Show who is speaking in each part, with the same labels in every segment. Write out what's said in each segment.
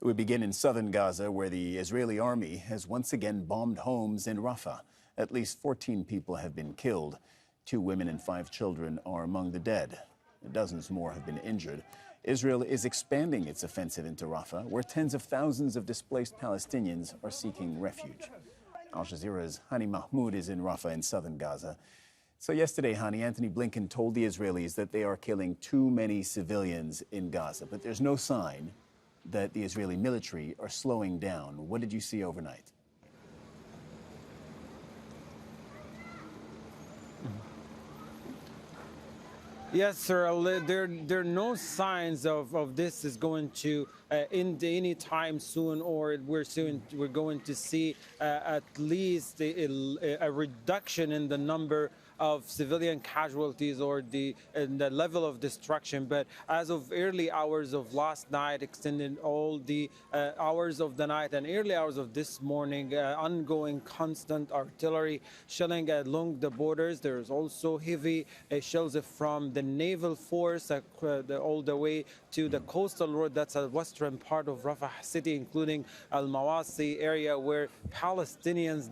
Speaker 1: We begin in southern Gaza, where the Israeli army has once again bombed homes in Rafah. At least 14 people have been killed. 2 women and 5 children are among the dead. Dozens more have been injured. Israel is expanding its offensive into Rafah, where tens of thousands of displaced Palestinians are seeking refuge. Al Jazeera's Hani Mahmoud is in Rafah in southern Gaza. So yesterday, Hani, Anthony Blinken told the Israelis that they are killing too many civilians in Gaza, but there's no sign that the Israeli military are slowing down. What did you see overnight?
Speaker 2: Yes, sir. There are no signs of this is going to end any time soon, or we're going to see at least a reduction in the number of civilian casualties or the level of destruction. But as of early hours of last night, extending all the hours of the night and early hours of this morning, ongoing constant artillery shelling along the borders. There's also heavy shells from the naval force all the way to the coastal road. That's a western part of Rafah city, including Al-Mawasi area, where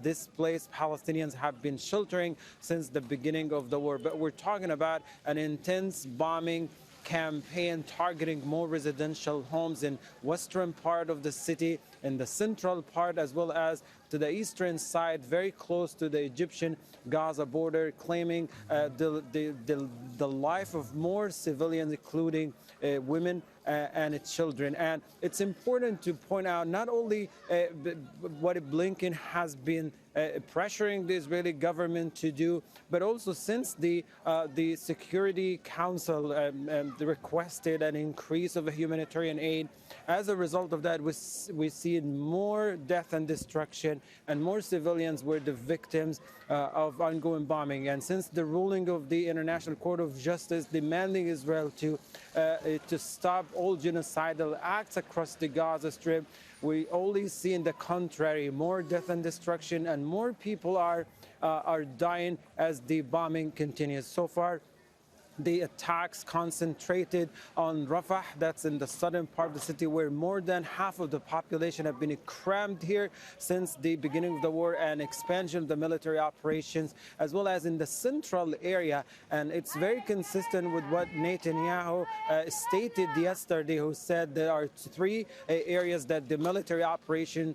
Speaker 2: displaced Palestinians have been sheltering since the beginning of the war. But we're talking about an intense bombing campaign targeting more residential homes in western part of the city, in the central part, as well as to the eastern side, very close to the Egyptian-Gaza border, claiming the life of more civilians, including women and children. And it's important to point out not only what Blinken has been pressuring the Israeli government to do, but also since the Security Council requested an increase of humanitarian aid. As a result of that, we see more death and destruction, and more civilians were the victims of ongoing bombing. And since the ruling of the International Court of Justice demanding Israel to stop all genocidal acts across the Gaza Strip, we only see in the contrary more death and destruction, and more people are dying as the bombing continues. So far, the attacks concentrated on Rafah, that's in the southern part of the city, where more than half of the population have been crammed here since the beginning of the war and expansion of the military operations, as well as in the central area. And it's very consistent with what Netanyahu stated yesterday, who said there are 3 areas that the military operation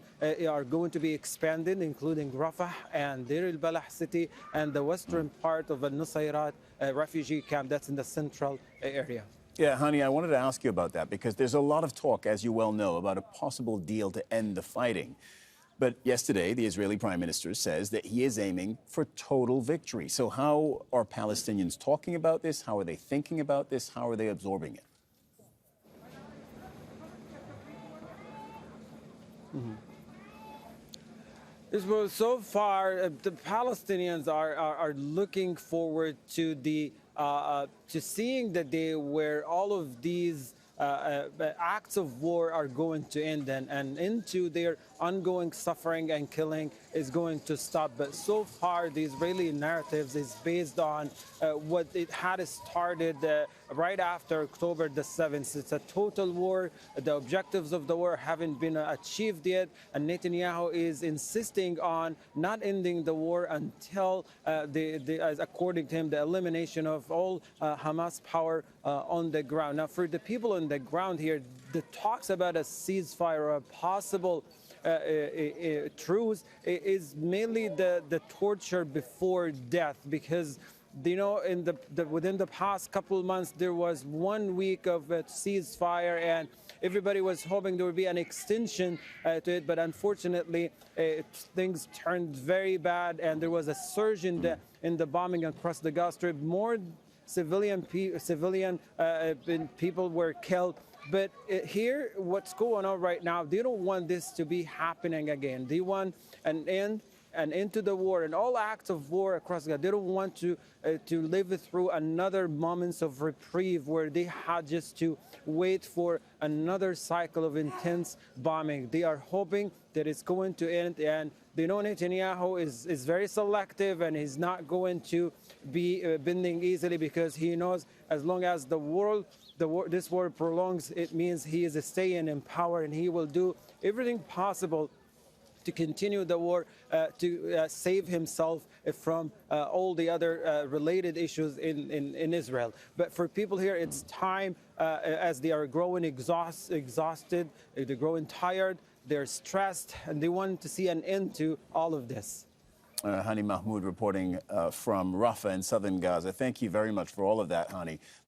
Speaker 2: are going to be expanded, including Rafah and Deir al-Balah city and the western part of Al-Nusayrat refugee camp that's in the central area.
Speaker 1: Yeah, Hani, I wanted to ask you about that because there's a lot of talk, as you well know, about a possible deal to end the fighting. But yesterday, the Israeli Prime Minister says that he is aiming for total victory. So how are Palestinians talking about this? How are they thinking about this? How are they absorbing it?
Speaker 2: Well, so far, the Palestinians are looking forward to to seeing the day where all of these acts of war are going to end, and into their ongoing suffering and killing is going to stop. But so far, the Israeli narratives is based on what it had started right after October the 7th. It's a total war. The objectives of the war haven't been achieved yet, and Netanyahu is insisting on not ending the war until, as according to him, the elimination of all Hamas power on the ground. Now, for the people on the ground here, the talks about a ceasefire or a possible truce is mainly the torture before death, because within the past couple of months there was 1 week of a ceasefire, and everybody was hoping there would be an extension to it, but unfortunately things turned very bad, and there was a surge in the bombing across the Gaza Strip. More civilian people were killed. But here, what's going on right now, they don't want this to be happening again. They want an end to the war and all acts of war across Gaza. They don't want to live through another moments of reprieve where they had just to wait for another cycle of intense bombing. They are hoping that it's going to end, and they know Netanyahu is very selective, and he's not going to be bending easily, because he knows as long as the this war prolongs, it means he is staying in power, and he will do everything possible to continue the war, to save himself from all the other related issues in Israel. But for people here, it's time, as they are growing exhausted, they're growing tired, they're stressed, and they want to see an end to all of this.
Speaker 1: Hani Mahmoud reporting from Rafah in southern Gaza. Thank you very much for all of that, Hani.